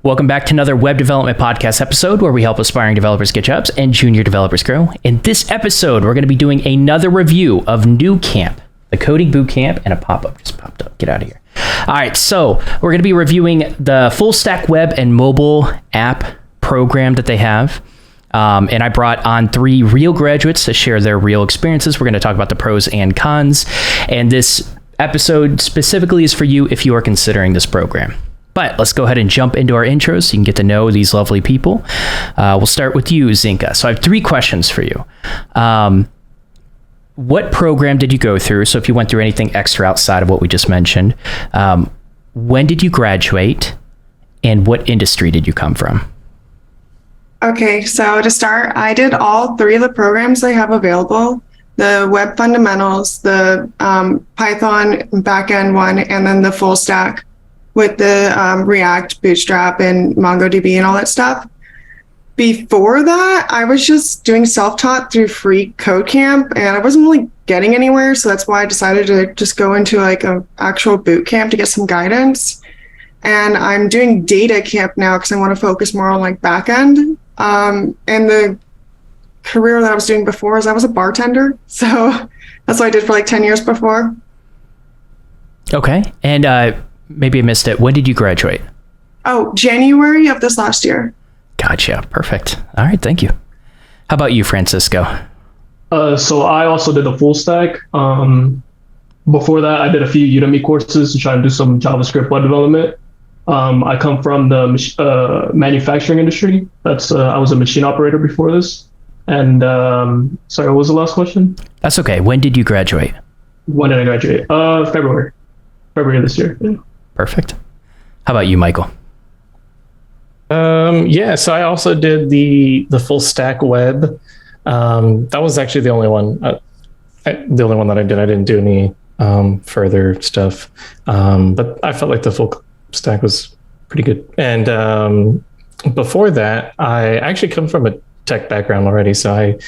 Welcome back to another web development podcast episode where we help aspiring developers get jobs and junior developers grow. In this episode, we're going to be doing another review of Nucamp, the coding bootcamp, and a pop-up just popped up. Get out of here. All right, so we're going to be reviewing the full stack web and mobile app program that they have. And I brought on 3 real graduates to share their real experiences. We're going to talk about the pros and cons. And this episode specifically is for you if you are considering this program. But let's go ahead and jump into our intros so you can get to know these lovely people. We'll start with you, Zynkah. So I have 3 questions for you. What program did you go through? So if you went through anything extra outside of what we just mentioned, when did you graduate, and what industry did you come from? Okay, so to start, I did all 3 of the programs they have available. The web fundamentals, the Python backend one, and then the full stack with the React, Bootstrap, and MongoDB and all that stuff. Before that, I was just doing self-taught through free code camp, and I wasn't really getting anywhere. So that's why I decided to just go into like an actual boot camp to get some guidance. And I'm doing data camp now because I want to focus more on like backend. And the career that I was doing before is I was a bartender. So that's what I did for like 10 years before. Okay. And maybe I missed it. When did you graduate? Oh, January of this last year. Gotcha. Perfect. All right. Thank you. How about you, Francisco? So I also did a full stack. Before that, I did a few Udemy courses to try and do some JavaScript web development. I come from the manufacturing industry. I was a machine operator before this. And sorry, what was the last question? That's okay. When did you graduate? When did I graduate? February of this year. Yeah. Perfect. How about you, Michael? So I also did the full stack web. That was actually the only one. The only one that I did. I didn't do any further stuff. But I felt like the full stack was pretty good. And before that, I actually come from a tech background already. So I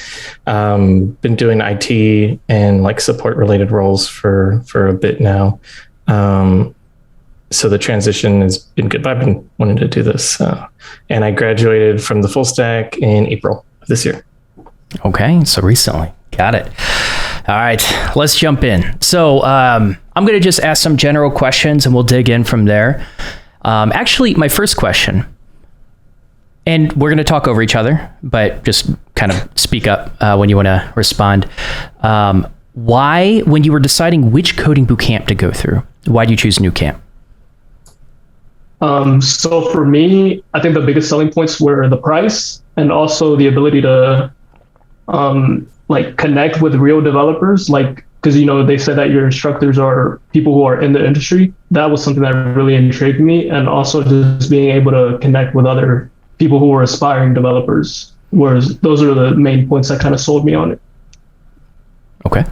been doing IT and like support related roles for a bit now. So the transition has been good, but I've been wanting to do this. And I graduated from the full stack in April of this year. Okay, so recently. Got it. All right, let's jump in. So I'm going to just ask some general questions and we'll dig in from there. Actually, my first question, and we're going to talk over each other, but just kind of speak up when you want to respond. Why, when you were deciding which coding bootcamp to go through, why do you choose Nucamp? So for me, I think the biggest selling points were the price and also the ability to like connect with real developers, like, because they said that your instructors are people who are in the industry. That was something that really intrigued me, and also just being able to connect with other people who are aspiring developers. Whereas those are the main points that kind of sold me on it. Okay.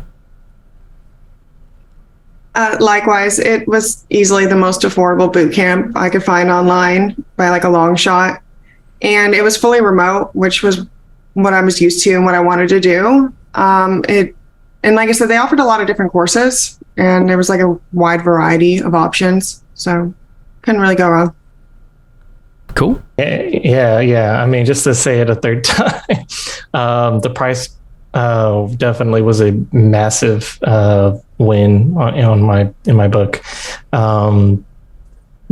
Likewise, it was easily the most affordable boot camp I could find online by like a long shot. And it was fully remote, which was what I was used to and what I wanted to do. And like I said, they offered a lot of different courses and there was like a wide variety of options. So couldn't really go wrong. Cool. Yeah. I mean, just to say it a third time, the price definitely was a massive win in my book.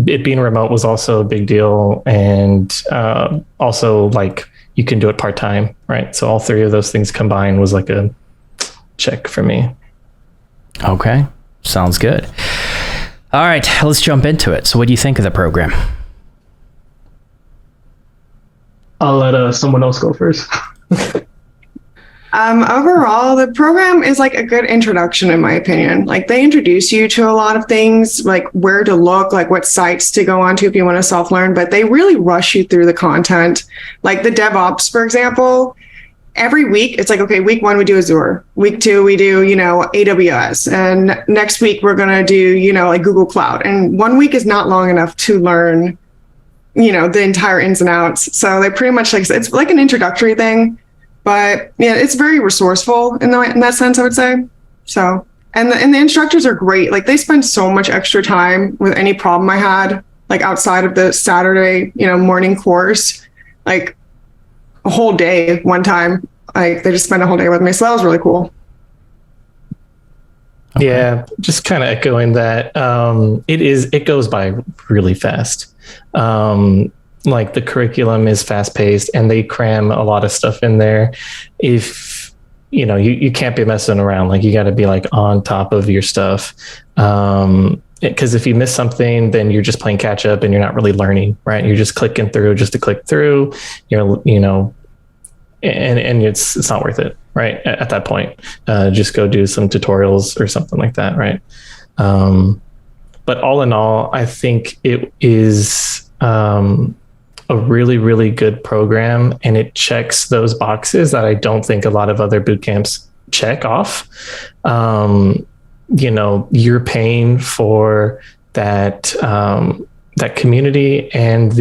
It being remote was also a big deal, and also like you can do it part-time, right? So all 3 of those things combined was like a check for me. Okay, sounds good. All right, let's jump into it. So what do you think of the program? I'll let someone else go first. Overall, the program is like a good introduction, in my opinion. Like they introduce you to a lot of things, like where to look, like what sites to go onto if you want to self-learn, but they really rush you through the content. Like the DevOps, for example, every week, it's like, okay, week 1, we do Azure. Week 2, we do, AWS. And next week, we're going to do, like Google Cloud. And 1 week is not long enough to learn, the entire ins and outs. So they pretty much it's like an introductory thing. But yeah, it's very resourceful in that sense, I would say. So, and the instructors are great. Like they spend so much extra time with any problem I had. like outside of the Saturday, morning course, like a whole day one time. Like they just spent a whole day with me. So that was really cool. Okay. Yeah, just kind of echoing that. It goes by really fast. Like the curriculum is fast paced and they cram a lot of stuff in there. If you can't be messing around, like you got to be like on top of your stuff. Because if you miss something, then you're just playing catch up and you're not really learning, right? You're just clicking through just to click through. And it's not worth it, right? At that point, just go do some tutorials or something like that, right? But all in all, I think it is a really, really good program, and it checks those boxes that I don't think a lot of other boot camps check off. You're paying for that community and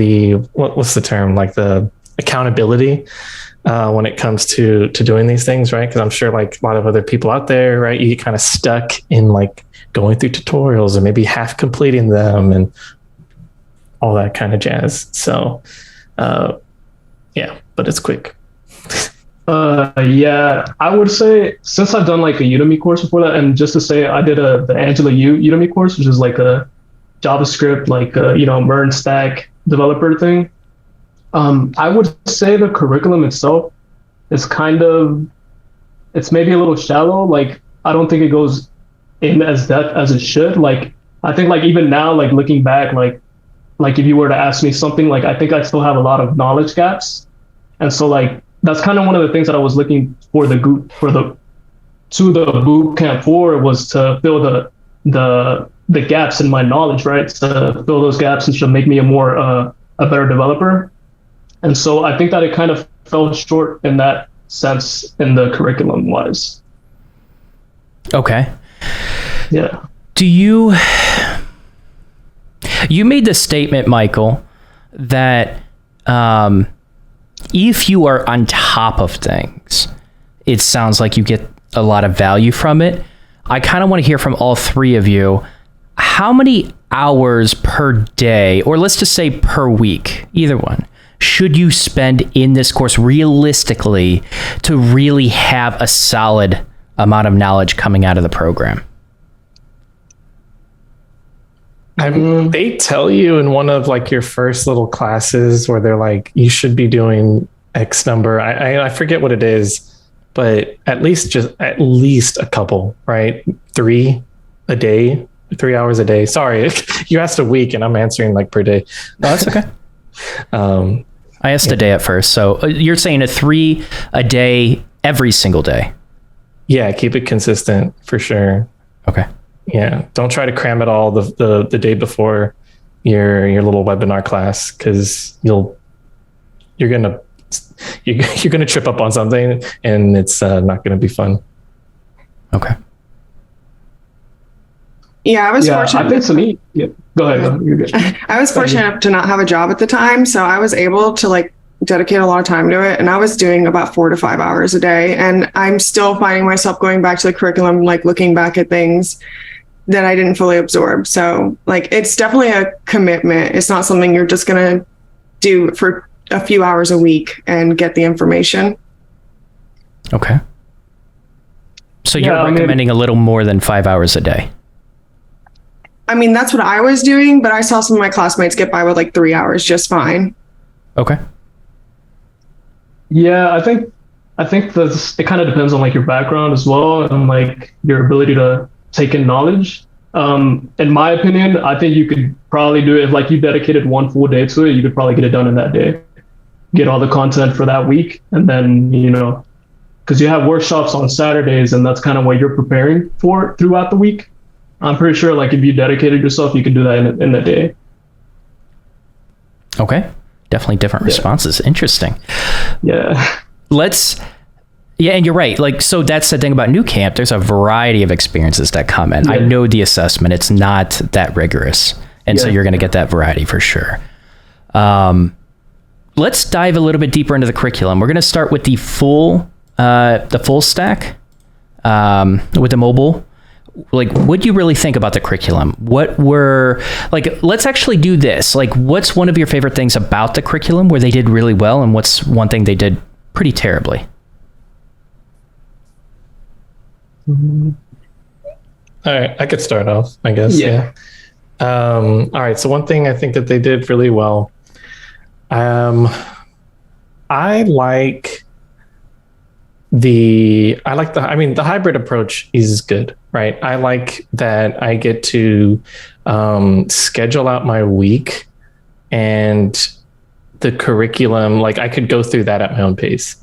what's the term, like the accountability when it comes to doing these things, right? Because I'm sure like a lot of other people out there, right, you get kind of stuck in like going through tutorials or maybe half completing them and all that kind of jazz. So but it's quick. Yeah, I would say since I've done like a Udemy course before that, and just to say I did the Angela Udemy course, which is like a JavaScript, like MERN stack developer thing. I would say the curriculum itself is it's maybe a little shallow. Like, I don't think it goes in as depth as it should. Like, I think like even now, like looking back, like if you were to ask me something, like I think I still have a lot of knowledge gaps. And so like, that's kind of one of the things that I was looking for the bootcamp for, was to fill the gaps in my knowledge, right? To fill those gaps and to make me a better developer. And so I think that it kind of fell short in that sense in the curriculum wise. Okay. Yeah. You made the statement, Michael, that if you are on top of things, it sounds like you get a lot of value from it. I kind of want to hear from all three of you. How many hours per day, or let's just say per week, either one, should you spend in this course realistically to really have a solid amount of knowledge coming out of the program? They tell you in one of like your first little classes where they're like, you should be doing X number. I forget what it is, but at least a couple, right? 3 a day, 3 hours a day. Sorry, you asked a week and I'm answering like per day. No, that's okay. I asked a day at first. So you're saying 3 a day every single day? Yeah, keep it consistent for sure. Okay. Yeah, don't try to cram it all the day before your little webinar class, because you're gonna trip up on something and it's not gonna be fun. Okay. Yeah, I was fortunate. I think to me, yeah. Go ahead. You're good. I was fortunate to not have a job at the time, so I was able to like dedicate a lot of time to it, and I was doing about 4 to 5 hours a day, and I'm still finding myself going back to the curriculum, like looking back at things that I didn't fully absorb. So like, it's definitely a commitment. It's not something you're just going to do for a few hours a week and get the information. Okay. So you're recommending a little more than 5 hours a day? I mean, that's what I was doing, but I saw some of my classmates get by with like 3 hours just fine. Okay. Yeah, I think it kind of depends on like your background as well, and like your ability to take in knowledge. In my opinion, I think you could probably do it if like you dedicated 1 full day to it. You could probably get it done in that day, get all the content for that week, and then because you have workshops on Saturdays, and that's kind of what you're preparing for throughout the week. I'm pretty sure like if you dedicated yourself, you could do that in a day. Okay. Definitely different responses. Interesting. Yeah. Yeah, and you're right. Like, so that's the thing about Nucamp. There's a variety of experiences that come in. Yeah. I know the assessment. It's not that rigorous. And so you're going to get that variety for sure. Let's dive a little bit deeper into the curriculum. We're going to start with the full stack with the mobile. like, what do you really think about the curriculum? What were, like, let's actually do this. Like, what's one of your favorite things about the curriculum where they did really well, and what's one thing they did pretty terribly? All right, I could start off, I guess. Yeah. All right, so one thing I think that they did really well, I like the hybrid approach is good, right? I like that I get to schedule out my week, and the curriculum, like I could go through that at my own pace.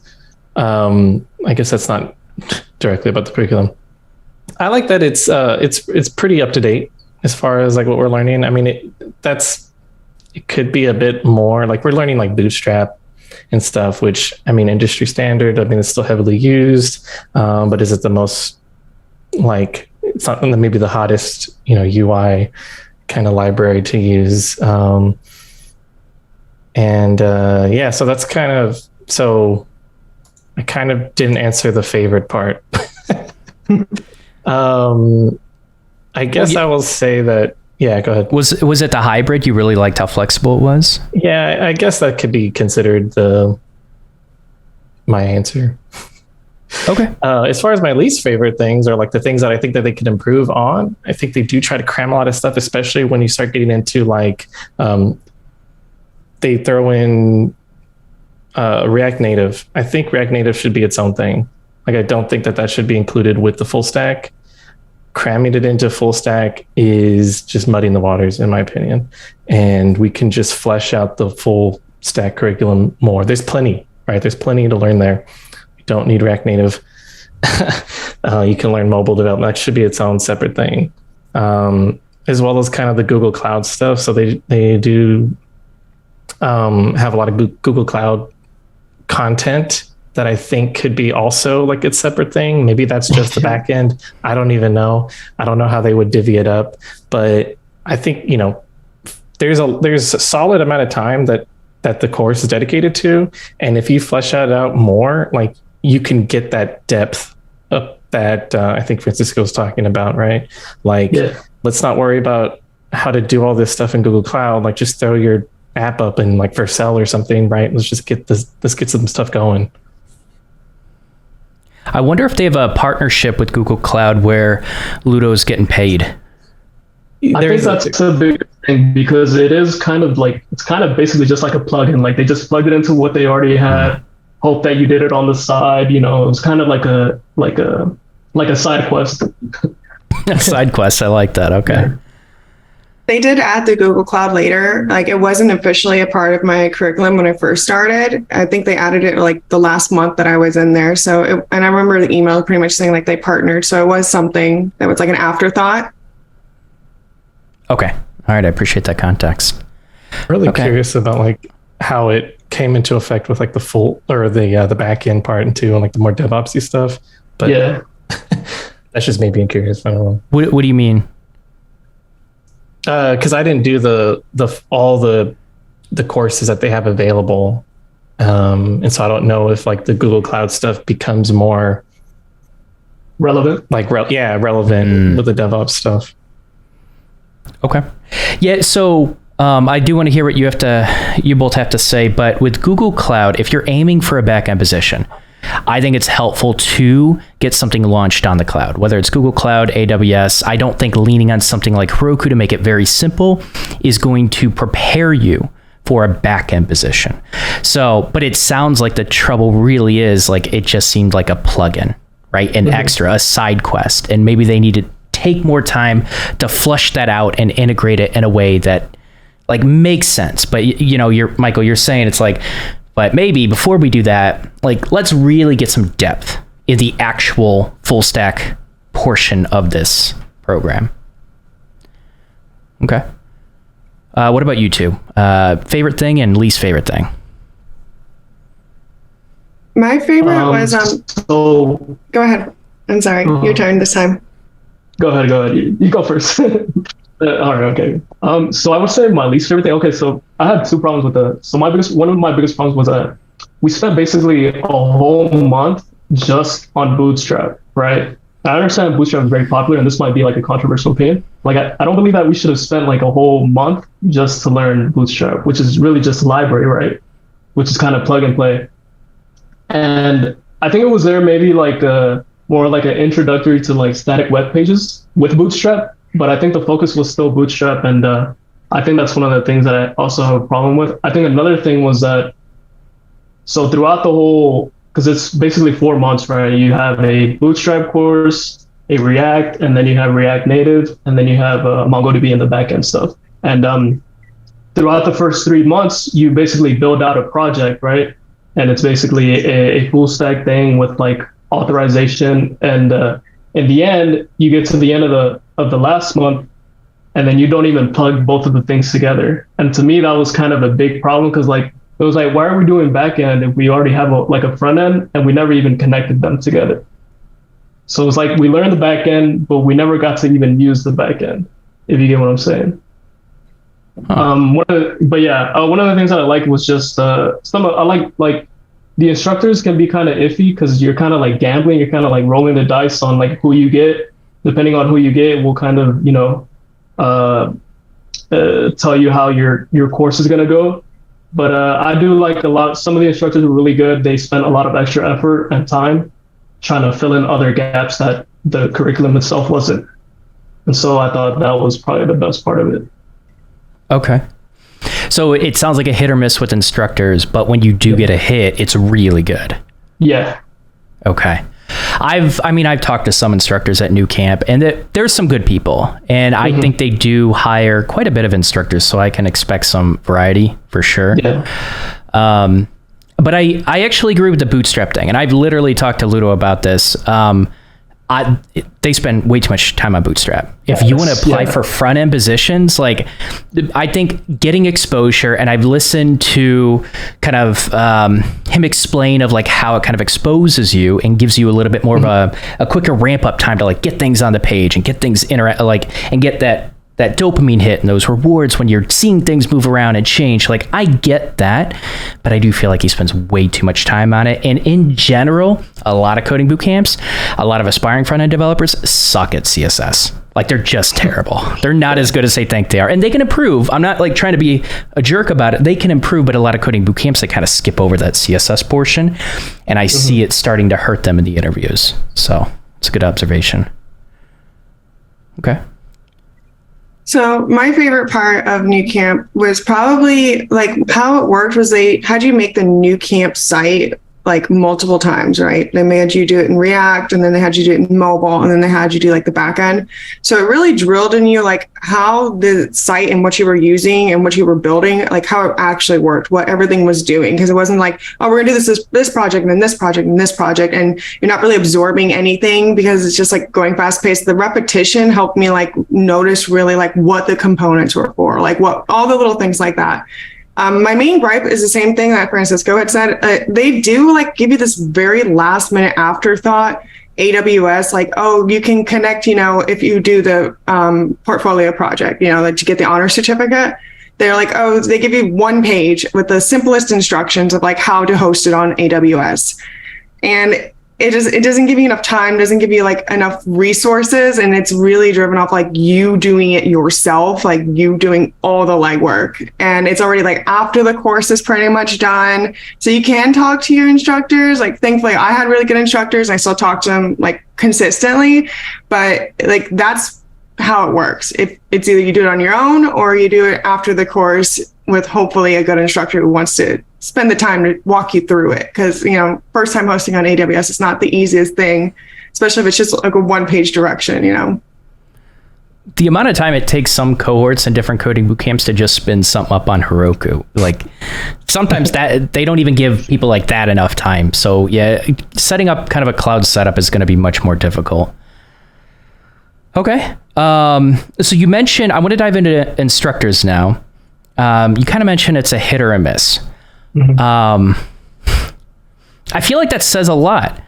I guess that's not directly about the curriculum. I like that it's pretty up to date as far as like what we're learning. I mean, it could be a bit more, like we're learning like Bootstrap and stuff, which, I mean, industry standard, I mean, it's still heavily used, but is it the most, like, it's not maybe the hottest, UI kind of library to use. So that's so I kind of didn't answer the favorite part. I guess I will say that, yeah, go ahead. Was it the hybrid? You really liked how flexible it was? Yeah, I guess that could be considered my answer. Okay. As far as my least favorite things, or like the things that I think that they could improve on, I think they do try to cram a lot of stuff, especially when you start getting into like, they throw in React Native. I think React Native should be its own thing. Like, I don't think that should be included with the full stack. Cramming it into full stack is just muddying the waters, in my opinion. And we can just flesh out the full stack curriculum more. There's plenty, right? There's plenty to learn there. You don't need React Native. You can learn mobile development. That should be its own separate thing. As well as kind of the Google Cloud stuff. So they do have a lot of Google Cloud content that I think could be also like its separate thing. Maybe that's just the back end. I don't even know. I don't know how they would divvy it up, but I think, there's a solid amount of time that the course is dedicated to. And if you flesh that out more, like you can get that depth up that I think Francisco's talking about, right? Like, let's not worry about how to do all this stuff in Google Cloud. Like, just throw your app up in like Vercel or something, right? Let's get some stuff going. I wonder if they have a partnership with Google Cloud where Ludo's getting paid. I think that's a big thing, because it is kind of basically just like a plugin. Like, they just plugged it into what they already had. Hope that you did it on the side. It's kind of like a side quest. A side quest. I like that. Okay. Yeah. They did add the Google Cloud later. Like, it wasn't officially a part of my curriculum when I first started. I think they added it like the last month that I was in there. And I remember the email pretty much saying like they partnered. So it was something that was like an afterthought. Okay. All right. I appreciate that context. Really curious about like how it came into effect with like the full or the back end part and like the more DevOpsy stuff. But yeah, that's just me being curious. I don't know. What do you mean? Because I didn't do all the courses that they have available, and so I don't know if like the Google Cloud stuff becomes more relevant. Like relevant with the DevOps stuff. Okay, yeah. So I do want to hear what you both have to say. But with Google Cloud, if you're aiming for a backend position, I think it's helpful to get something launched on the cloud, whether it's Google Cloud, AWS. I don't think leaning on something like Heroku to make it very simple is going to prepare you for a back-end position. So, but it sounds like the trouble really is like it just seemed like a plugin, right? An extra, a side quest. And maybe they need to take more time to flush that out and integrate it in a way that like makes sense. But Michael, you're saying it's like, but maybe before we do that, like, let's really get some depth in the actual full stack portion of this program. Okay. What about you two? Favorite thing and least favorite thing? My favorite was So go ahead. I'm sorry. Your turn this time. Go ahead. You go first. All right, okay. So I would say my least favorite thing. Okay, so I had two problems with one of my biggest problems was that we spent basically a whole month just on Bootstrap, right? I understand Bootstrap is very popular, and this might be like a controversial opinion. Like, I don't believe that we should have spent like a whole month just to learn Bootstrap, which is really just a library, right? Which is kind of plug and play. And I think it was there maybe like more like an introductory to like static web pages with Bootstrap, but I think the focus was still Bootstrap, and I think that's one of the things that I also have a problem with. I think another thing was that, so throughout the whole, because it's basically 4 months, right? You have a Bootstrap course, a React, and then you have React Native, and then you have MongoDB and the backend stuff. And throughout the first 3 months, you basically build out a project, right? And it's basically a full stack thing with like authorization. And in the end, you get to the end of the last month, and then you don't even plug both of the things together. And to me, that was kind of a big problem, because like it was like, why are we doing backend if we already have a front end and we never even connected them together? So it's like we learned the backend, but we never got to even use the backend, if you get what I'm saying. Huh. One of the things that I like was just I like the instructors can be kind of iffy, because you're kind of like gambling, you're kind of like rolling the dice on like who you get. Depending on who you get will kind of tell you how your course is gonna go. But I do like a lot. Some of the instructors were really good. They spent a lot of extra effort and time trying to fill in other gaps that the curriculum itself wasn't. And so I thought that was probably the best part of it. Okay. So it sounds like a hit or miss with instructors, but when you do get a hit, it's really good. Yeah. Okay. I've talked to some instructors at Nucamp, and there's some good people, and I think they do hire quite a bit of instructors, so I can expect some variety for sure. Yeah. But I actually agree with the Bootstrap thing, and I've literally talked to Ludo about this. They spend way too much time on Bootstrap. If you want to apply for front end positions, like I think getting exposure, and I've listened to kind of him explain of like how it kind of exposes you and gives you a little bit more of a quicker ramp up time to like get things on the page and get things and get that dopamine hit and those rewards when you're seeing things move around and change. Like, I get that, but I do feel like he spends way too much time on it. And in general, a lot of coding boot camps, a lot of aspiring front-end developers suck at CSS. Like, they're just terrible. They're not as good as they think they are. And they can improve. I'm not like trying to be a jerk about it. They can improve, but a lot of coding boot camps, they kind of skip over that CSS portion. And I see it starting to hurt them in the interviews. So it's a good observation. Okay. So my favorite part of Nucamp was probably like how it worked was they had you make the Nucamp site like multiple times, right? They made you do it in React, and then they had you do it in mobile, and then they had you do like the back end. So it really drilled in you like how the site and what you were using and what you were building, like how it actually worked, what everything was doing. Because it wasn't like, oh, we're gonna do this project and then this project and this project, and you're not really absorbing anything because it's just like going fast paced. The repetition helped me like notice really like what the components were for, like what all the little things like that. My main gripe is the same thing that Francisco had said. They do like give you this very last minute afterthought, AWS, like, oh, you can connect, if you do the portfolio project, like to get the honor certificate. They're like, oh, they give you one page with the simplest instructions of like how to host it on AWS. And it doesn't give you enough time, doesn't give you like enough resources, and it's really driven off like you doing it yourself, like you doing all the legwork. And it's already like after the course is pretty much done. So you can talk to your instructors. Like thankfully I had really good instructors. I still talk to them like consistently, but like that's how it works. If it's either you do it on your own or you do it after the course with hopefully a good instructor who wants to spend the time to walk you through it. Because, first time hosting on AWS is not the easiest thing, especially if it's just like a one-page direction, The amount of time it takes some cohorts and different coding boot camps to just spin something up on Heroku, like sometimes that they don't even give people like that enough time. So yeah, setting up kind of a cloud setup is going to be much more difficult. Okay. So you mentioned, I want to dive into instructors now. You kind of mentioned it's a hit or a miss. I feel like that says a lot,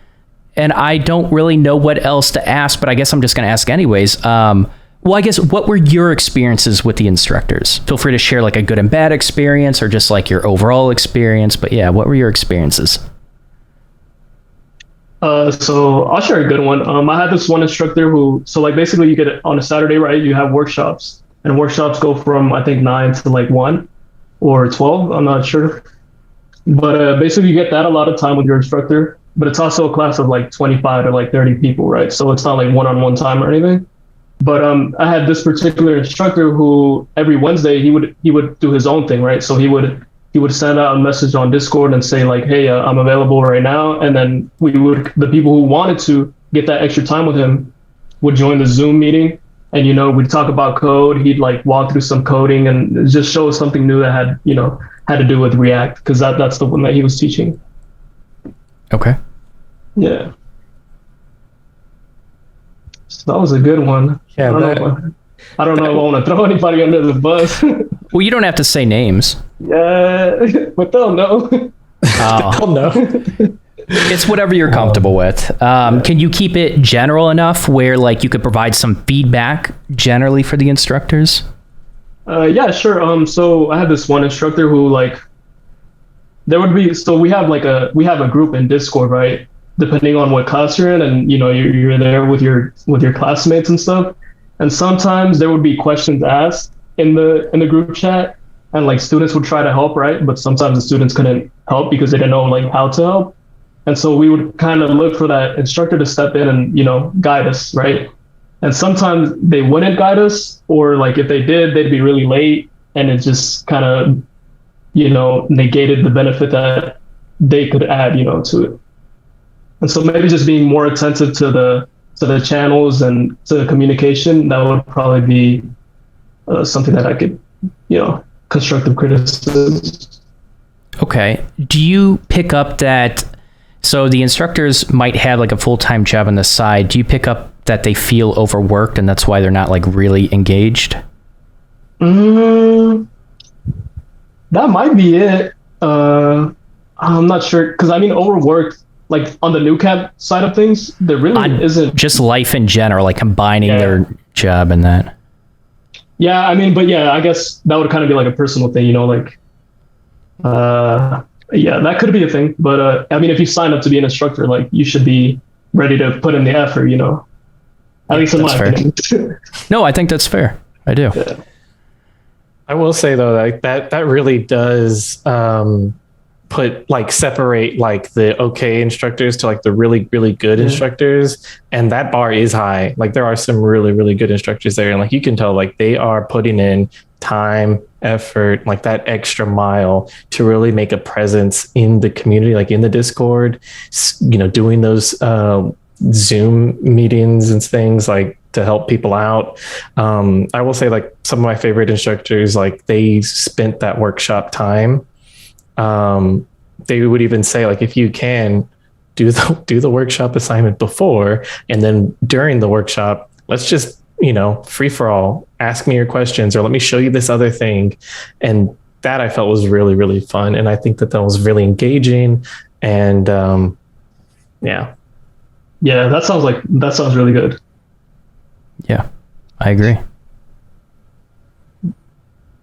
and I don't really know what else to ask, but I guess I'm just going to ask anyways. Well, I guess what were your experiences with the instructors? Feel free to share like a good and bad experience or just like your overall experience. But yeah, what were your experiences? So I'll share a good one. I had this one instructor who, so like basically you get it on a Saturday, right? You have workshops, and workshops go from I think 9 to like 1 or 12. I'm not sure, but basically you get that a lot of time with your instructor. But it's also a class of like 25 to like 30 people, right? So it's not like one-on-one time or anything. But I had this particular instructor who every Wednesday he would do his own thing, right? So he would send out a message on Discord and say like, hey, I'm available right now. And then the people who wanted to get that extra time with him would join the Zoom meeting. And, we'd talk about code. He'd like walk through some coding and just show us something new that had to do with React, because that's the one that he was teaching. Okay. Yeah. So that was a good one. Yeah, I don't know if I want to throw anybody under the bus. Well, you don't have to say names. Yeah, but they'll know. Oh. I'll know. It's whatever you're comfortable with. Can you keep it general enough where like you could provide some feedback generally for the instructors? Yeah, sure. So I had this one instructor who like, we have a group in Discord, right? Depending on what class you're in, and you're there with your classmates and stuff. And sometimes there would be questions asked in the group chat, and like students would try to help, right? But sometimes the students couldn't help because they didn't know like how to help. And so we would kind of look for that instructor to step in and guide us, right? And sometimes they wouldn't guide us, or like if they did, they'd be really late, and it just kind of negated the benefit that they could add to it. And so maybe just being more attentive to the channels and to the communication, that would probably be something that I could, constructive criticism. Okay. Do you pick up that, so the instructors might have like a full-time job on the side. Do you pick up that they feel overworked and that's why they're not like really engaged? That might be it. I'm not sure, because overworked, like on the Nucamp side of things, there really isn't. Just life in general, like combining their job and that. Yeah, but yeah, I guess that would kind of be like a personal thing, yeah, that could be a thing. But if you sign up to be an instructor, like you should be ready to put in the effort, at least in my opinion. No, I think that's fair. I do. Yeah. I will say though, like that really does separate like the okay instructors to like the really, really good instructors. And that bar is high. Like there are some really, really good instructors there. And like you can tell like they are putting in time, effort, like that extra mile to really make a presence in the community, like in the Discord, doing those Zoom meetings and things like to help people out. I will say like some of my favorite instructors, like they spent that workshop time. They would even say like, if you can do the workshop assignment before, and then during the workshop, let's just, free for all, ask me your questions, or let me show you this other thing. And that I felt was really, really fun. And I think that was really engaging. And yeah. Yeah, that sounds really good. Yeah, I agree.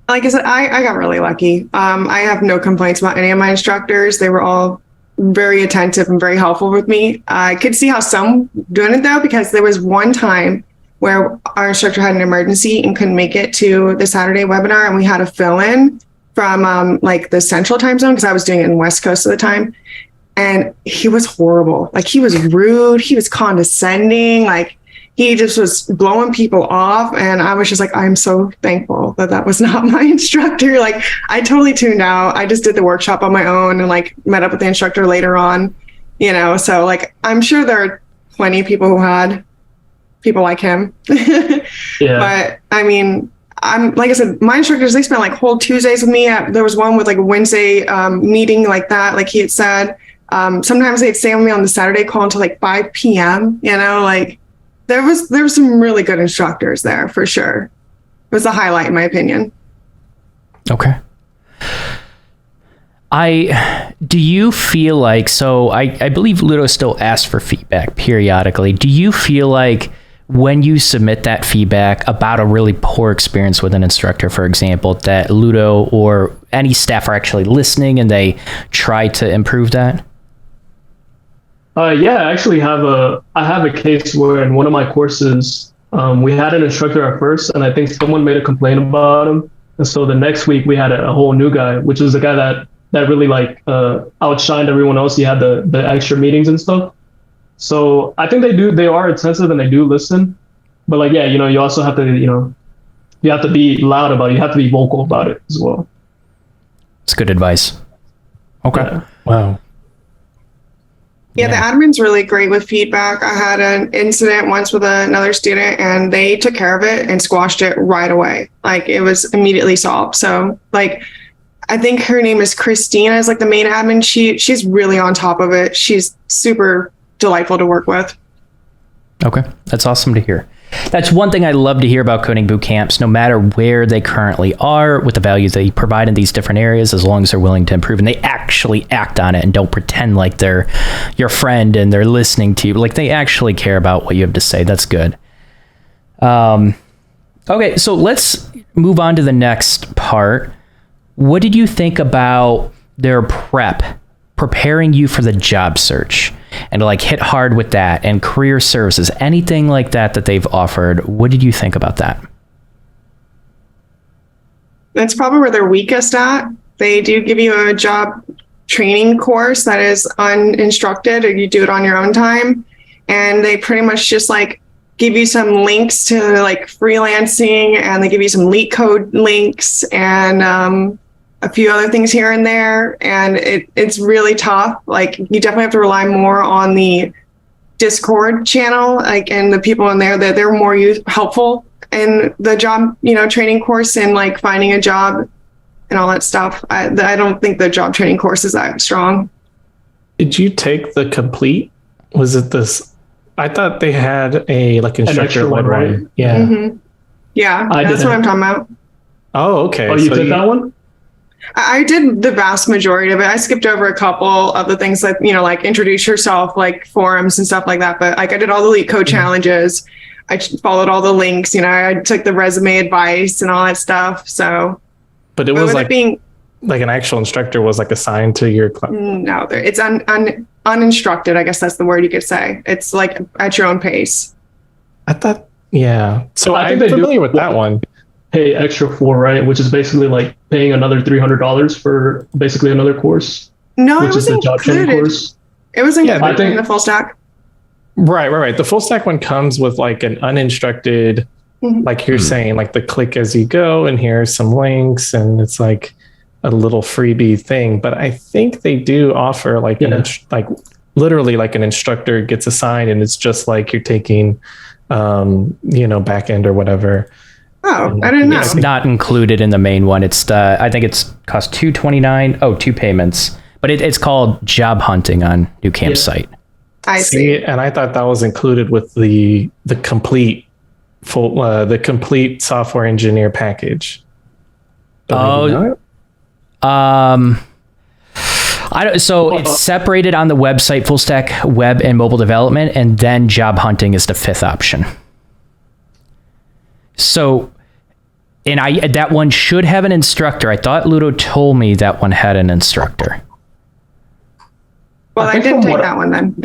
Like I said, I got really lucky. I have no complaints about any of my instructors. They were all very attentive and very helpful with me. I could see how some doing it though, because there was one time where our instructor had an emergency and couldn't make it to the Saturday webinar, and we had to fill in from like the central time zone, because I was doing it in West Coast at the time. And he was horrible. Like he was rude. He was condescending. Like he just was blowing people off. And I was just like, I'm so thankful that was not my instructor. Like I totally tuned out. I just did the workshop on my own and like met up with the instructor later on, so like, I'm sure there are plenty of people who had people like him. Yeah. But I'm like I said, my instructors, they spent like whole Tuesdays with me. There was one with like a Wednesday meeting like that, like he had said. Sometimes they'd stay with me on the Saturday call until like 5 p.m. Like there was some really good instructors there for sure. It was a highlight in my opinion. Okay. Do you feel like, so I believe Ludo still asks for feedback periodically. Do you feel like when you submit that feedback about a really poor experience with an instructor, for example, that Ludo or any staff are actually listening and they try to improve that? Yeah, I actually I have a case where in one of my courses, we had an instructor at first, and I think someone made a complaint about him. And so the next week we had a whole new guy, which was the guy that really like outshined everyone else. He had the extra meetings and stuff. So I think they are attentive and they do listen. But like, yeah, you also have to, you have to be loud about it. You have to be vocal about it as well. It's good advice. Okay. Yeah. Wow. Yeah, the admin's really great with feedback. I had an incident once with another student and they took care of it and squashed it right away. Like it was immediately solved. So like, I think her name is Christina is like the main admin. She's really on top of it. She's super delightful to work with. Okay. That's awesome to hear. That's one thing I love to hear about coding boot camps, no matter where they currently are with the values they provide in these different areas, as long as they're willing to improve and they actually act on it and don't pretend like they're your friend and they're listening to you. Like they actually care about what you have to say. That's good. Okay, so let's move on to the next part. What did you think about their preparing you for the job search and to like hit hard with that and career services, anything like that they've offered? What did you think about that? That's probably where they're weakest at. They do give you a job training course that is uninstructed, or you do it on your own time. And they pretty much just like give you some links to like freelancing, and they give you some leak code links and a few other things here and there. And it's really tough. Like you definitely have to rely more on the Discord channel, like, and the people in there that they're more helpful in the job, training course and like finding a job and all that stuff. I don't think the job training course is that strong. Did you take the complete? Was it this? I thought they had a like instructor one, right? Yeah. Mm-hmm. Yeah, that's what I'm talking about. Oh, okay. Oh, you took that one? I did the vast majority of it. I skipped over a couple of the things like, like introduce yourself, like forums and stuff like that. But like I did all the leak code challenges. I followed all the links, I took the resume advice and all that stuff. So, but it was like being like an actual instructor was like assigned to your class. No, it's uninstructed. I guess that's the word you could say. It's like at your own pace. I thought, yeah. So I think I'm familiar with that one. Pay extra for, right? Which is basically like paying another $300 for basically another course. No, which it was is the job training included. course. It was included in the full stack. Right. The full stack one comes with like an uninstructed, like you're saying, like the click as you go, and here's some links, and it's like a little freebie thing. But I think they do offer like like literally like an instructor gets assigned, and it's just like you're taking, Backend or whatever. Oh, I didn't know. It's not included in the main one. It's I think it's cost $229. Oh, 2 payments, but it's called job hunting on Nucamp's site. I see. And I thought that was included with the complete the complete software engineer package. I don't. So it's separated on the website, full stack web and mobile development, and then job hunting is the 5th option. So, and that one should have an instructor. I thought Ludo told me that one had an instructor. Well, I didn't take that one then.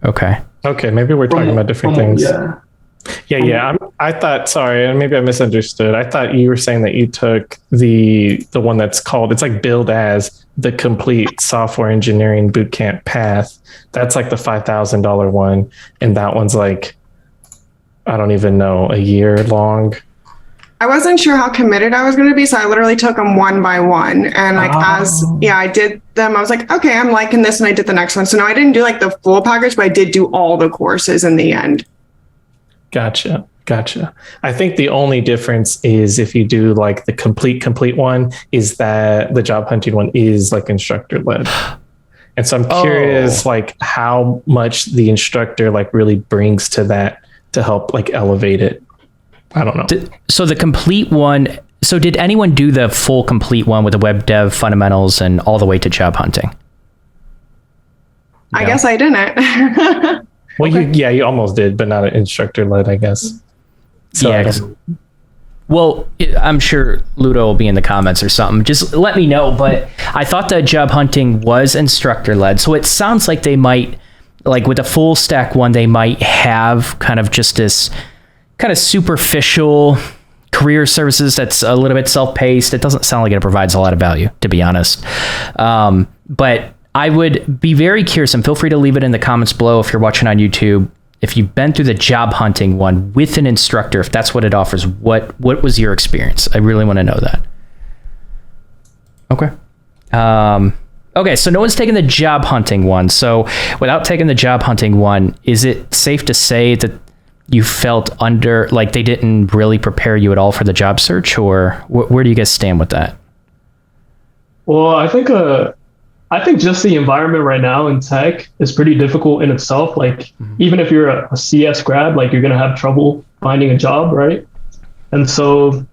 Okay. Okay, maybe we're talking about different things. Yeah. I thought, sorry, maybe I misunderstood. I thought you were saying that you took the one that's called, it's like billed as the complete software engineering bootcamp path. That's like the $5,000 one, and that one's like, I don't even know, a year long. I wasn't sure how committed I was going to be, so I literally took them one by one. And like I did them, I was like, okay, I'm liking this, and I did the next one. So no, I didn't do like the full package, but I did do all the courses in the end. Gotcha. I think the only difference is if you do like the complete one, is that the job hunting one is like instructor led. And so I'm curious like how much the instructor like really brings to that to help like elevate it. I don't know. So the complete one, so did anyone do the full complete one with the web dev fundamentals and all the way to job hunting? I guess I didn't. Well, you almost did, but not an instructor led, I guess. So yeah. Well, I'm sure Ludo will be in the comments or something. Just let me know. But I thought the job hunting was instructor led. So it sounds like they might like with the full stack one, they might have kind of just this kind of superficial career services that's a little bit self-paced. It doesn't sound like it provides a lot of value, to be honest. But I would be very curious, and feel free to leave it in the comments below if you're watching on YouTube. If you've been through the job hunting one with an instructor, if that's what it offers, what was your experience? I really want to know that. Okay. Okay, so no one's taking the job hunting one. So without taking the job hunting one, is it safe to say that you felt like they didn't really prepare you at all for the job search, or where do you guys stand with that? Well, I think just the environment right now in tech is pretty difficult in itself. Like, even if you're a CS grad, like, you're going to have trouble finding a job, right? And so,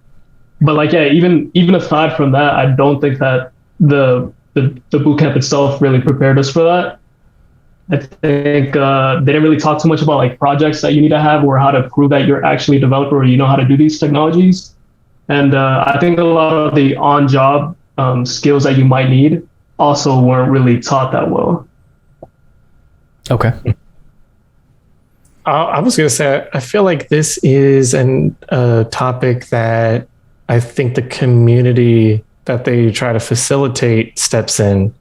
but like, yeah, even aside from that, I don't think that the bootcamp itself really prepared us for that. I think they didn't really talk too much about like projects that you need to have or how to prove that you're actually a developer or you know how to do these technologies. And I think a lot of the on-job skills that you might need also weren't really taught that well. Okay. I was going to say, I feel like this is a topic that I think the community that they try to facilitate steps in.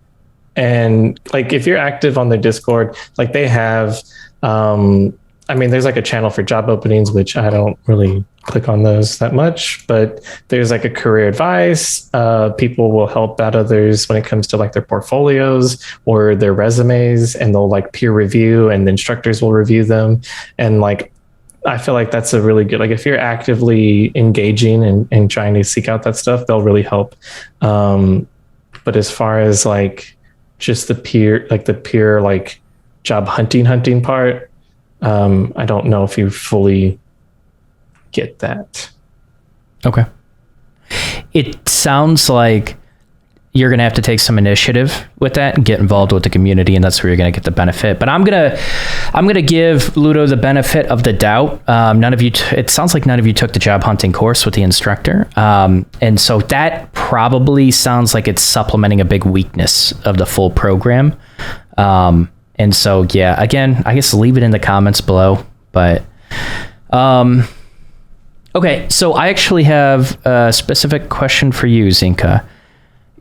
And like, if you're active on their Discord, like they have, there's like a channel for job openings, which I don't really click on those that much, but there's like a career advice. People will help out others when it comes to like their portfolios or their resumes, and they'll like peer review, and the instructors will review them. And like, I feel like that's a really good, like if you're actively engaging and trying to seek out that stuff, they'll really help. But as far as like just the peer like job hunting part, I don't know if you fully get that. Okay. It sounds like you're going to have to take some initiative with that and get involved with the community, and that's where you're going to get the benefit. But I'm going to give Ludo the benefit of the doubt. It sounds like none of you took the job hunting course with the instructor. And so that probably sounds like it's supplementing a big weakness of the full program. And so, yeah, again, I guess leave it in the comments below. But, okay, so I actually have a specific question for you, Zynkah.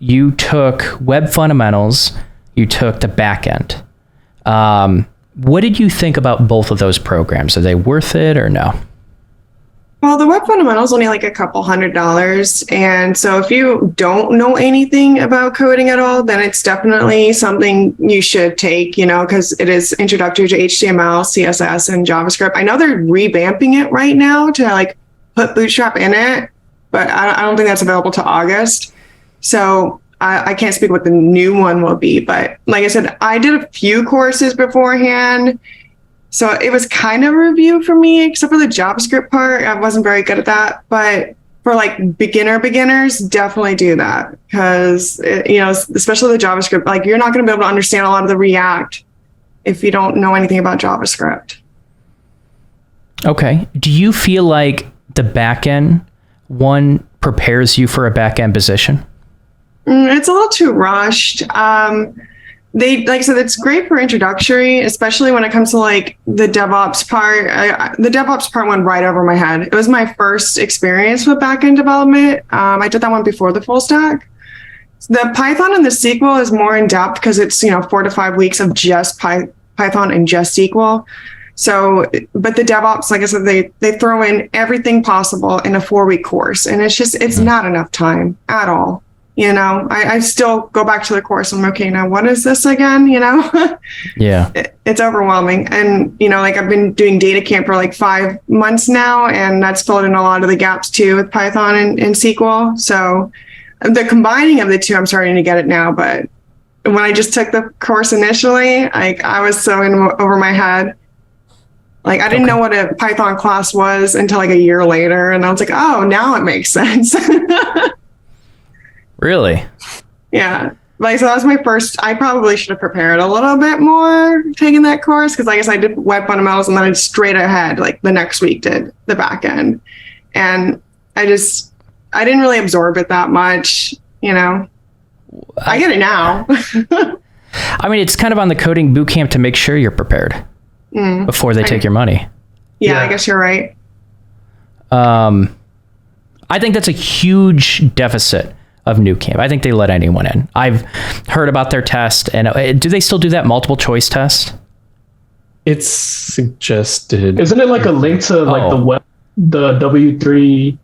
You took Web Fundamentals, you took the Backend. What did you think about both of those programs? Are they worth it or no? Well, the Web Fundamentals only like a couple $100. And so if you don't know anything about coding at all, then it's definitely something you should take, because it is introductory to HTML, CSS, and JavaScript. I know they're revamping it right now to like put Bootstrap in it, but I don't think that's available to August. So I can't speak what the new one will be, but like I said, I did a few courses beforehand. So it was kind of a review for me, except for the JavaScript part. I wasn't very good at that, but for like beginners, definitely do that. Because, especially the JavaScript, like you're not going to be able to understand a lot of the React if you don't know anything about JavaScript. Okay. Do you feel like the backend one prepares you for a backend position? It's a little too rushed. Like I said, it's great for introductory, especially when it comes to like the DevOps part. The DevOps part went right over my head. It was my first experience with backend development. I did that one before the full stack. The Python and the SQL is more in depth because it's 4 to 5 weeks of just Python and just SQL. So, but the DevOps, like I said, they throw in everything possible in a 4-week course, and it's not enough time at all. I still go back to the course and I'm okay, now what is this again? Yeah, it's overwhelming. And, like I've been doing DataCamp for like 5 months now, and that's filled in a lot of the gaps too with Python and SQL. So the combining of the two, I'm starting to get it now. But when I just took the course initially, like I was so over my head. Like I didn't know what a Python class was until like a year later. And I was like, oh, now it makes sense. Really? Yeah. Like, so that was my first. I probably should have prepared a little bit more taking that course, because I guess I did Web Fundamentals and then I straight ahead, like the next week, did the back end. And I didn't really absorb it that much, I get it now. I mean, it's kind of on the coding bootcamp to make sure you're prepared before they take your money. Yeah, I guess you're right. I think that's a huge deficit of Nucamp. I think they let anyone in. I've heard about their test, and do they still do that multiple choice test? It's suggested. Isn't it like a link to like the W3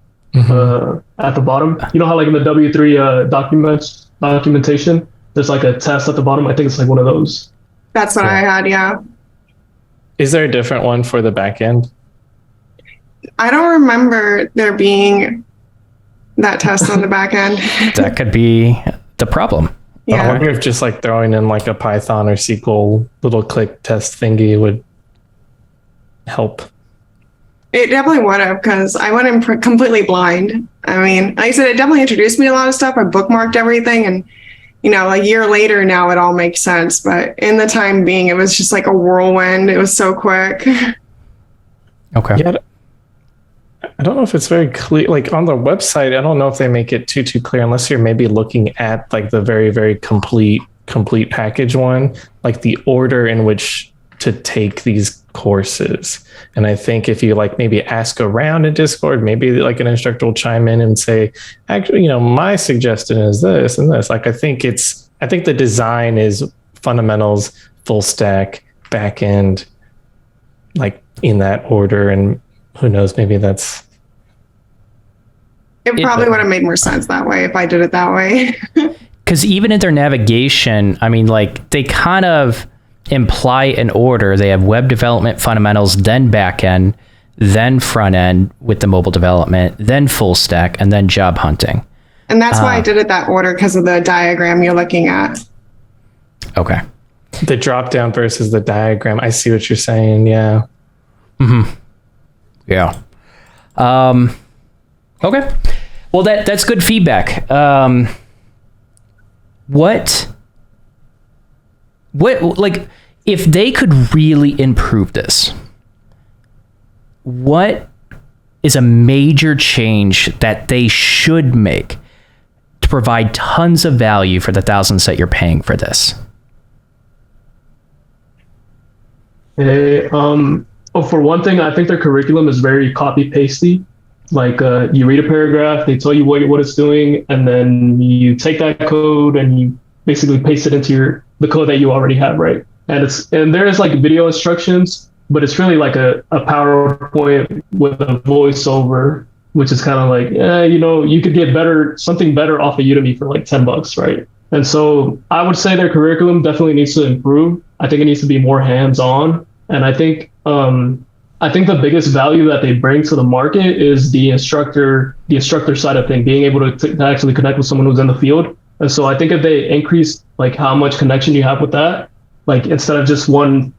at the bottom? You know how like in the W3 documentation, there's like a test at the bottom. I think it's like one of those. That's what I had. Yeah. Is there a different one for the backend? I don't remember there being that test on the back end. That could be the problem. Yeah. I wonder if just like throwing in like a Python or SQL little click test thingy would help. It definitely would have, because I went in completely blind. I mean, like I said, it definitely introduced me to a lot of stuff. I bookmarked everything, and a year later now it all makes sense. But in the time being, it was just like a whirlwind. It was so quick. Okay. Yeah. I don't know if it's very clear. Like on the website, I don't know if they make it too clear, unless you're maybe looking at like the very, very complete package one, like the order in which to take these courses. And I think if you like maybe ask around in Discord, maybe like an instructor will chime in and say, actually, my suggestion is this and this. Like I think the design is fundamentals, full stack, backend, like in that order. And who knows, maybe that's... It probably would have made more sense that way if I did it that way. Because even in their navigation, I mean, like they kind of imply an order. They have web development fundamentals, then backend, then front end with the mobile development, then full stack, and then job hunting. And that's why I did it that order, because of the diagram you're looking at. Okay. The drop down versus the diagram. I see what you're saying. Yeah. Mm-hmm. Yeah. Okay. Well, that's good feedback. What like if they could really improve this, what is a major change that they should make to provide tons of value for the thousands that you're paying for this? For one thing, I think their curriculum is very copy-pasty. Like you read a paragraph, they tell you what it's doing, and then you take that code and you basically paste it into the code that you already have, right? And there's like video instructions, but it's really like a PowerPoint with a voiceover, which is kind of like, you could get something better off of Udemy for like $10, right? And so I would say their curriculum definitely needs to improve. I think it needs to be more hands-on, and I think the biggest value that they bring to the market is the instructor side of thing, being able to actually connect with someone who's in the field. And so I think if they increase like how much connection you have with that, like instead of just one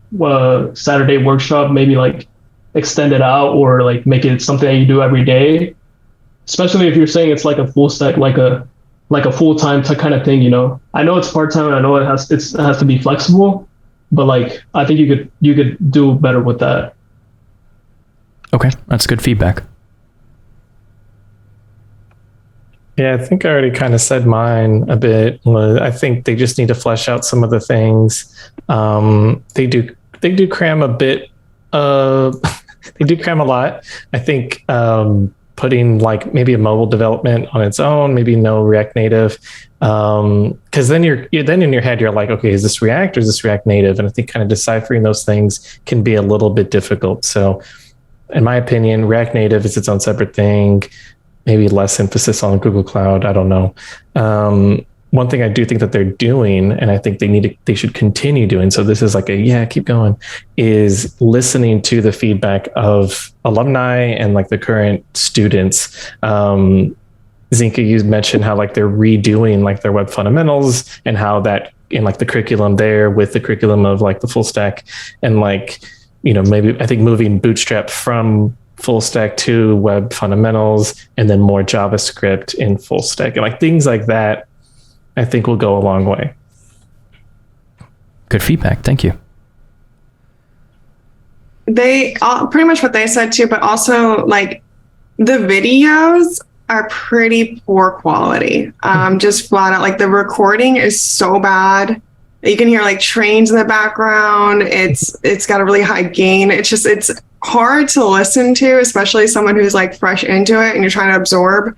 Saturday workshop, maybe like extend it out or like make it something that you do every day, especially if you're saying it's like a full stack, like a full-time kind of thing, I know it's part-time and I know it has to be flexible, but like I think you could do better with that. Okay, that's good feedback. Yeah, I think I already kind of said mine a bit. I think they just need to flesh out some of the things. They do cram a bit. They do cram a lot. I think putting like maybe a mobile development on its own, maybe no React Native, because then you're in your head you're like, okay, is this React or is this React Native? And I think kind of deciphering those things can be a little bit difficult. So, in my opinion, React Native is its own separate thing. Maybe less emphasis on Google Cloud. I don't know. One thing I do think that they're doing, and I think they should continue doing, so this is like keep going, is listening to the feedback of alumni and like the current students. Zynkah, you mentioned how like they're redoing like their web fundamentals and how that in like the curriculum there with the curriculum of like the full stack and like, maybe I think moving Bootstrap from full stack to web fundamentals and then more JavaScript in full stack and like things like that, I think will go a long way. Good feedback. Thank you. They pretty much what they said too, but also like the videos are pretty poor quality. Just flat out, like the recording is so bad. You can hear like trains in the background. It's got a really high gain. It's hard to listen to, especially someone who's like fresh into it and you're trying to absorb.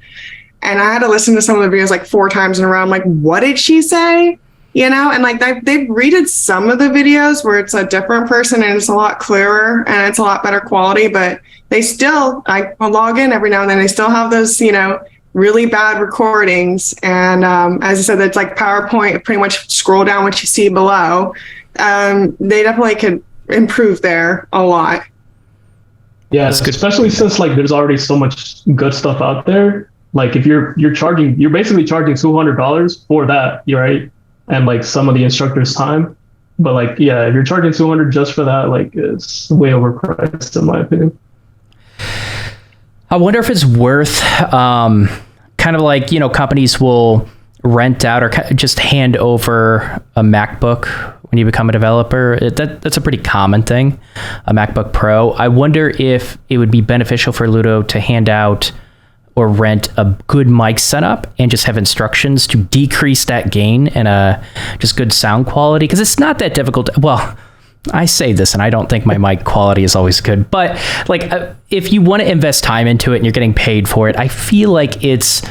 And I had to listen to some of the videos like 4 times in a row. I'm like, what did she say? You know, and like they've redid some of the videos where it's a different person and it's a lot clearer and it's a lot better quality, but they still, I log in every now and then, they still have those, you know, really bad recordings. And as I said, it's like PowerPoint, pretty much scroll down what you see below. They definitely could improve there a lot. Yeah, especially since like there's already so much good stuff out there. Like if you're basically charging $200 for that, right? And like some of the instructor's time. But like, yeah, if you're charging $200 just for that, like it's way overpriced in my opinion. I wonder if it's worth kind of like, you know, companies will rent out or just hand over a MacBook when you become a developer. That's a pretty common thing, a MacBook Pro. I wonder if it would be beneficial for Ludo to hand out or rent a good mic setup and just have instructions to decrease that gain and just good sound quality, because it's not that difficult. Well, I say this and I don't think my mic quality is always good, but like if you want to invest time into it and you're getting paid for it, I feel like it's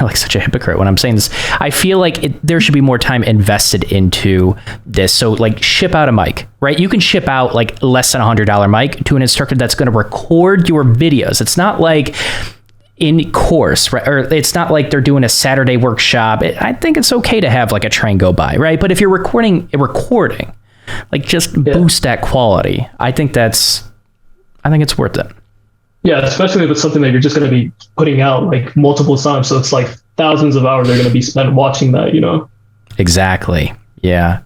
like such a hypocrite when I'm saying this. I feel like there should be more time invested into this. So like ship out a mic, right? You can ship out like less than $100 mic to an instructor that's going to record your videos. It's not like in course, right? Or it's not like they're doing a Saturday workshop. I think it's okay to have like a train go by, right? But if you're recording, like just boost that quality. I think it's worth it. Yeah, especially if it's something that you're just going to be putting out like multiple times. So it's like thousands of hours are going to be spent watching that, you know? Exactly. Yeah.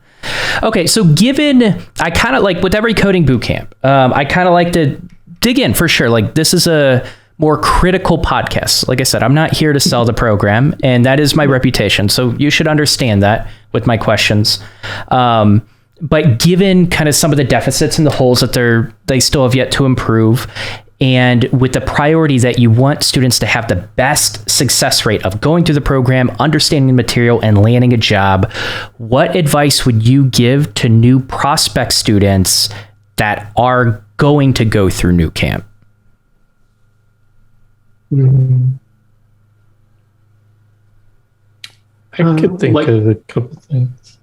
Okay. So I kind of like with every coding bootcamp, I kind of like to dig in for sure. Like this is a more critical podcast. Like I said, I'm not here to sell the program, and that is my reputation. So you should understand that with my questions. But given kind of some of the deficits and the holes that they still have yet to improve, and with the priority that you want students to have the best success rate of going through the program, understanding the material, and landing a job, what advice would you give to new prospect students that are going to go through Nucamp? I could think of a couple things.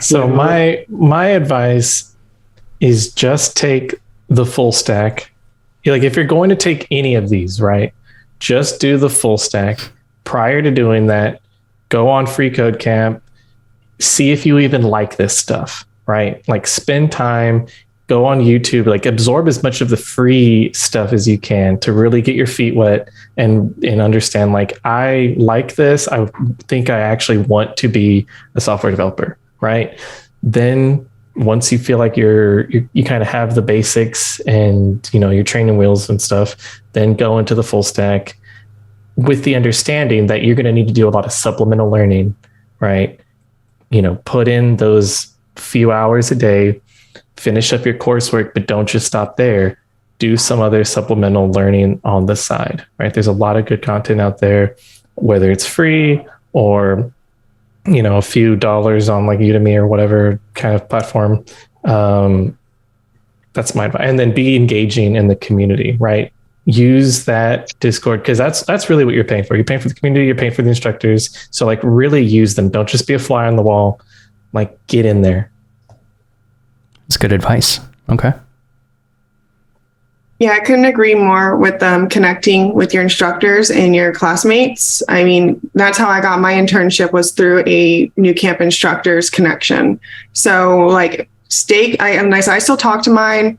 So my advice is just take the full stack. Like if you're going to take any of these, right, just do the full stack. Prior to doing that, go on Free Code Camp, see if you even like this stuff, right? Like spend time, go on YouTube, like absorb as much of the free stuff as you can to really get your feet wet and understand, like, I like this. I think I actually want to be a software developer, right? Then once you feel like you kind of have the basics and, you know, your training wheels and stuff, then go into the full stack with the understanding that you're going to need to do a lot of supplemental learning, right? You know, put in those few hours a day, finish up your coursework, but don't just stop there. Do some other supplemental learning on the side, right? There's a lot of good content out there, whether it's free or, you know, a few dollars on like Udemy or whatever kind of platform. That's my advice. And then be engaging in the community, right? Use that Discord, because that's really what you're paying for. You're paying for the community, you're paying for the instructors. So like really use them. Don't just be a fly on the wall. Like get in there. That's good advice. Okay. Yeah, I couldn't agree more with connecting with your instructors and your classmates. I mean, that's how I got my internship, was through a Nucamp instructors connection. So like I still talk to mine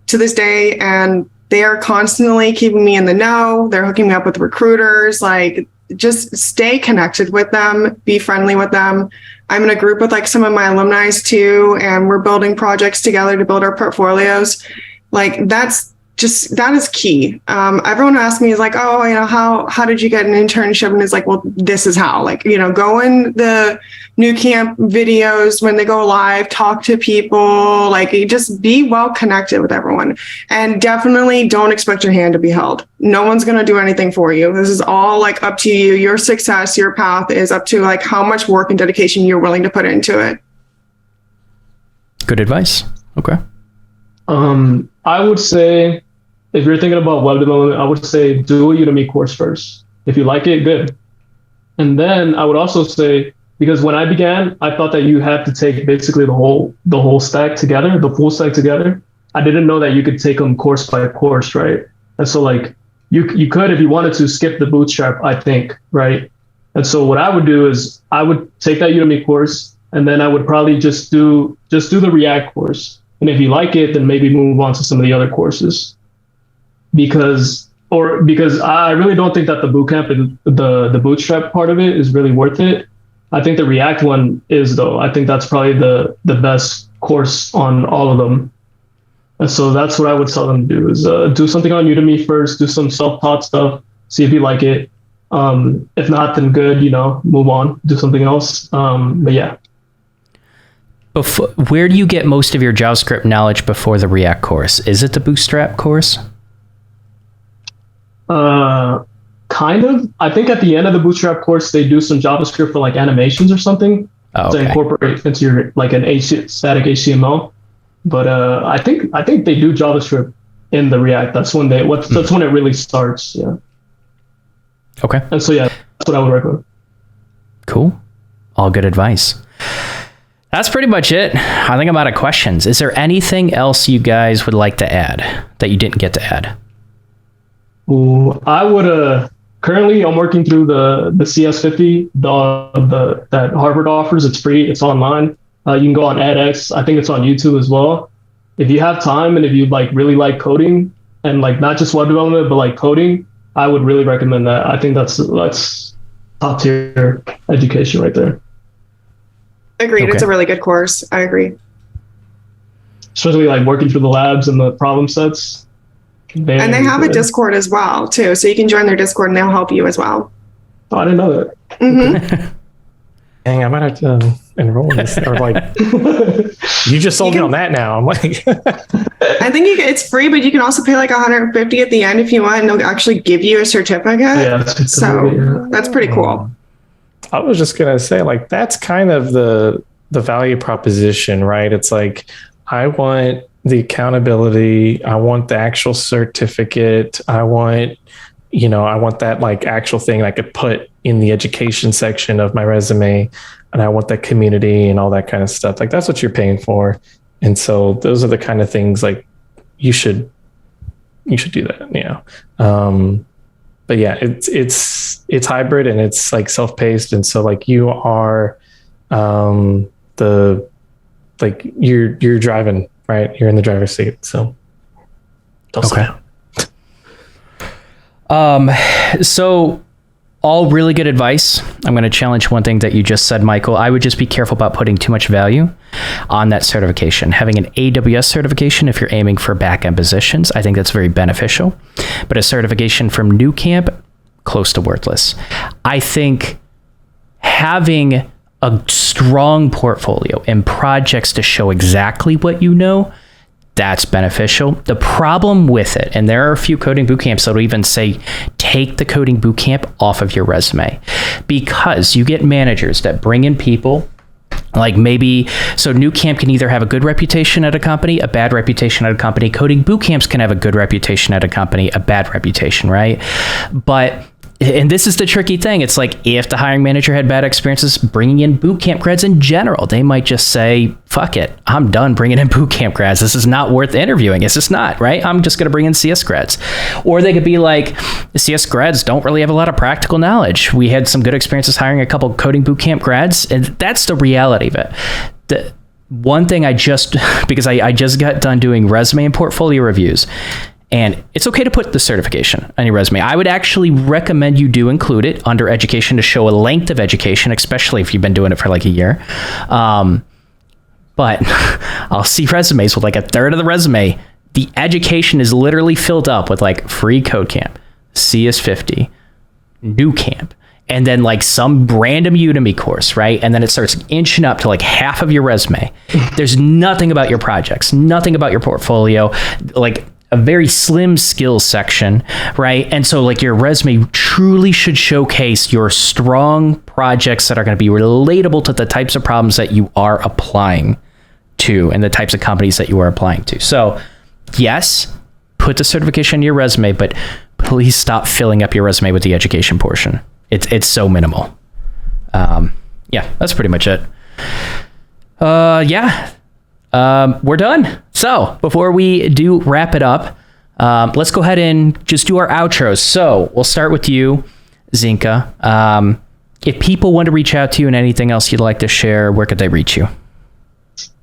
to this day, and they are constantly keeping me in the know. They're hooking me up with recruiters. Like, just stay connected with them, be friendly with them. I'm in a group with like some of my alumni too, and we're building projects together to build our portfolios. Like just that is key. Everyone asks me is like, oh, how did you get an internship? And it's like, well, this is how, like, go in the Nucamp videos when they go live, talk to people, like just be well connected with everyone, and definitely don't expect your hand to be held. No one's going to do anything for you. This is all like up to you. Your success, your path is up to like how much work and dedication you're willing to put into it. Good advice. Okay. I would say, if you're thinking about web development, I would say do a Udemy course first. If you like it, good. And then I would also say, because when I began, I thought that you had to take basically the whole stack together, the full stack together. I didn't know that you could take them course by course, right? And so like you could, if you wanted to, skip the bootstrap, I think, right? And so what I would do is I would take that Udemy course, and then I would probably just do the React course. And if you like it, then maybe move on to some of the other courses. Because I really don't think that the bootcamp and the bootstrap part of it is really worth it. I think the React one is, though. I think that's probably the best course on all of them. And so that's what I would tell them to do is do something on Udemy first, do some self-taught stuff, see if you like it. If not, then good, move on, do something else. But yeah. Where do you get most of your JavaScript knowledge before the React course? Is it the Bootstrap course? Kind of. I think at the end of the Bootstrap course, they do some JavaScript for like animations or something to incorporate into your like an static HTML. But I think they do JavaScript in the React. That's when it really starts. Yeah. Okay. And so yeah, that's what I would recommend. Cool. All good advice. That's pretty much it. I think I'm out of questions. Is there anything else you guys would like to add that you didn't get to add? Ooh, I would currently I'm working through the CS50 that Harvard offers. It's free. It's online. You can go on edX. I think it's on YouTube as well. If you have time and if you really like coding and like not just web development but like coding, I would really recommend that. I think that's top tier education right there. Agreed. Okay. It's a really good course. I agree. Especially like working through the labs and the problem sets. And they have a Discord as well too, so you can join their Discord and they'll help you as well. Oh, I didn't know that. Mm-hmm. Dang, I might have to enroll in this. Or like, you just sold me on that now. I'm like, I think it's free, but you can also pay like $150 at the end if you want, and they'll actually give you a certificate. Yeah, that's pretty cool. I was just gonna say, like, that's kind of the value proposition, right? It's like, I want the accountability, I want the actual certificate, I want that like actual thing I could put in the education section of my resume, and I want that community and all that kind of stuff. Like, that's what you're paying for. And so those are the kind of things like you should do that, But yeah, it's hybrid and it's like self-paced. And so like you are you're driving, right? You're in the driver's seat. So don't slow down. So all really good advice. I'm going to challenge one thing that you just said, Michael. I would just be careful about putting too much value on that certification. Having an AWS certification, if you're aiming for backend positions, I think that's very beneficial. But a certification from Nucamp, close to worthless. I think having a strong portfolio and projects to show exactly what you know, that's beneficial. The problem with it, and there are a few coding bootcamps that will even say, take the coding bootcamp off of your resume, because you get managers that bring in people like so Nucamp can either have a good reputation at a company, a bad reputation at a company. Coding bootcamps can have a good reputation at a company, a bad reputation, right? And this is the tricky thing. It's like, if the hiring manager had bad experiences bringing in bootcamp grads in general, they might just say, fuck it, I'm done bringing in bootcamp grads. This is not worth interviewing. It's just not, right? I'm just going to bring in CS grads. Or they could be like, the CS grads don't really have a lot of practical knowledge. We had some good experiences hiring a couple coding bootcamp grads, and that's the reality of it. The one thing because I just got done doing resume and portfolio reviews, and it's okay to put the certification on your resume. I would actually recommend you do include it under education to show a length of education, especially if you've been doing it for like a year. But I'll see resumes with like a third of the resume the education is literally filled up with like free code camp, CS50, Nucamp, and then like some random Udemy course, right? And then it starts inching up to like half of your resume. There's nothing about your projects, nothing about your portfolio, like a very slim skills section, right? And so like your resume truly should showcase your strong projects that are going to be relatable to the types of problems that you are applying to and the types of companies that you are applying to. So yes, put the certification in your resume, but please stop filling up your resume with the education portion. It's so minimal. Yeah, that's pretty much it. We're done. So before we do wrap it up, let's go ahead and just do our outros. So we'll start with you, Zynkah. If people want to reach out to you and anything else you'd like to share, where could they reach you?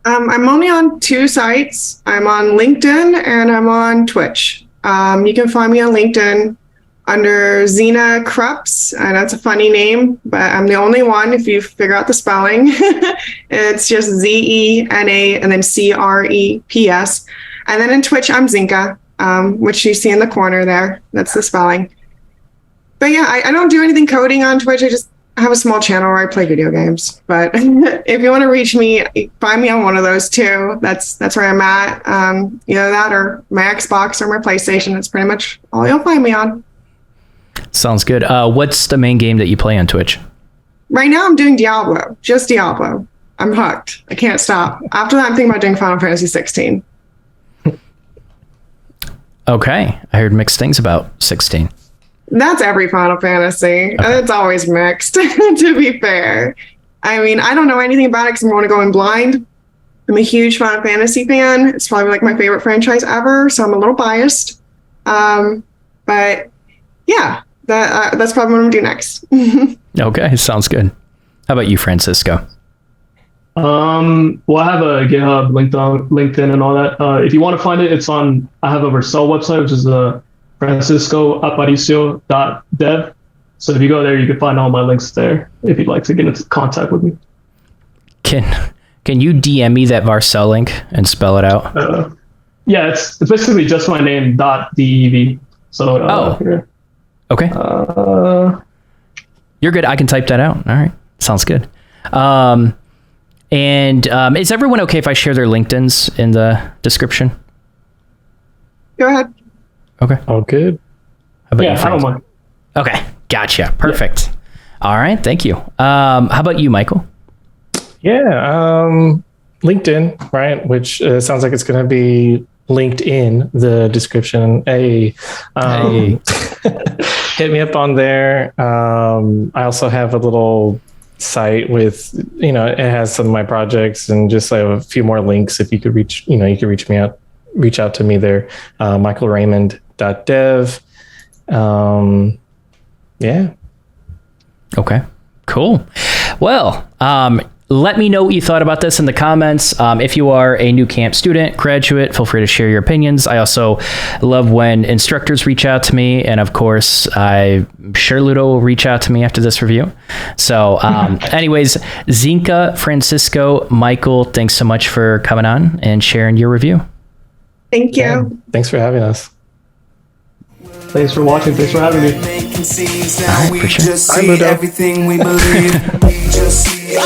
I'm only on 2 sites. I'm on LinkedIn and I'm on Twitch. You can find me on LinkedIn under Zena Krups, and that's a funny name, but I'm the only one if you figure out the spelling. It's just Zena and then Creps. And then in Twitch, I'm Zynkah, which you see in the corner there. That's the spelling. But yeah, I don't do anything coding on Twitch. I just have a small channel where I play video games. But if you want to reach me, find me on one of those too. That's where I'm at. Either that or my Xbox or my PlayStation. That's pretty much all you'll find me on. Sounds good. What's the main game that you play on Twitch? Right now I'm doing Diablo, just Diablo. I'm hooked. I can't stop. After that, I'm thinking about doing Final Fantasy 16. Okay. I heard mixed things about 16. That's every Final Fantasy. Okay. It's always mixed, to be fair. I mean, I don't know anything about it because I'm going to go in blind. I'm a huge Final Fantasy fan. It's probably like my favorite franchise ever, so I'm a little biased. But yeah, that's probably what I'm going to do next. Okay, sounds good. How about you, Francisco? Well, I have a GitHub, LinkedIn, and all that. If you want to find it, I have a Vercel website, which is franciscoaparicio.dev. So if you go there, you can find all my links there if you'd like to get into contact with me. Can you DM me that Vercel link and spell it out? Yeah, it's basically just my name .dev. So here. Okay. You're good. I can type that out. All right. Sounds good. And is everyone okay if I share their LinkedIns in the description? Go ahead. Okay. All good. How about I don't mind. Okay. Gotcha. Perfect. Yeah. All right. Thank you. How about you, Michael? Yeah. LinkedIn, right? Which sounds like it's going to be linked in the description. Hey. Hit me up on there. I also have a little site with, it has some of my projects and just a few more links. If you could reach out to me there. michaelraymond.dev. Yeah. Okay, cool. Well, let me know what you thought about this in the comments. If you are a Nucamp student, graduate, feel free to share your opinions. I also love when instructors reach out to me. And of course, I'm sure Ludo will reach out to me after this review. So anyways, Zynkah, Francisco, Michael, thanks so much for coming on and sharing your review. Thank you. Yeah, thanks for having us. Thanks for watching. Thanks for having me. All right, for sure. Bye, Ludo. Everything we believe. We just see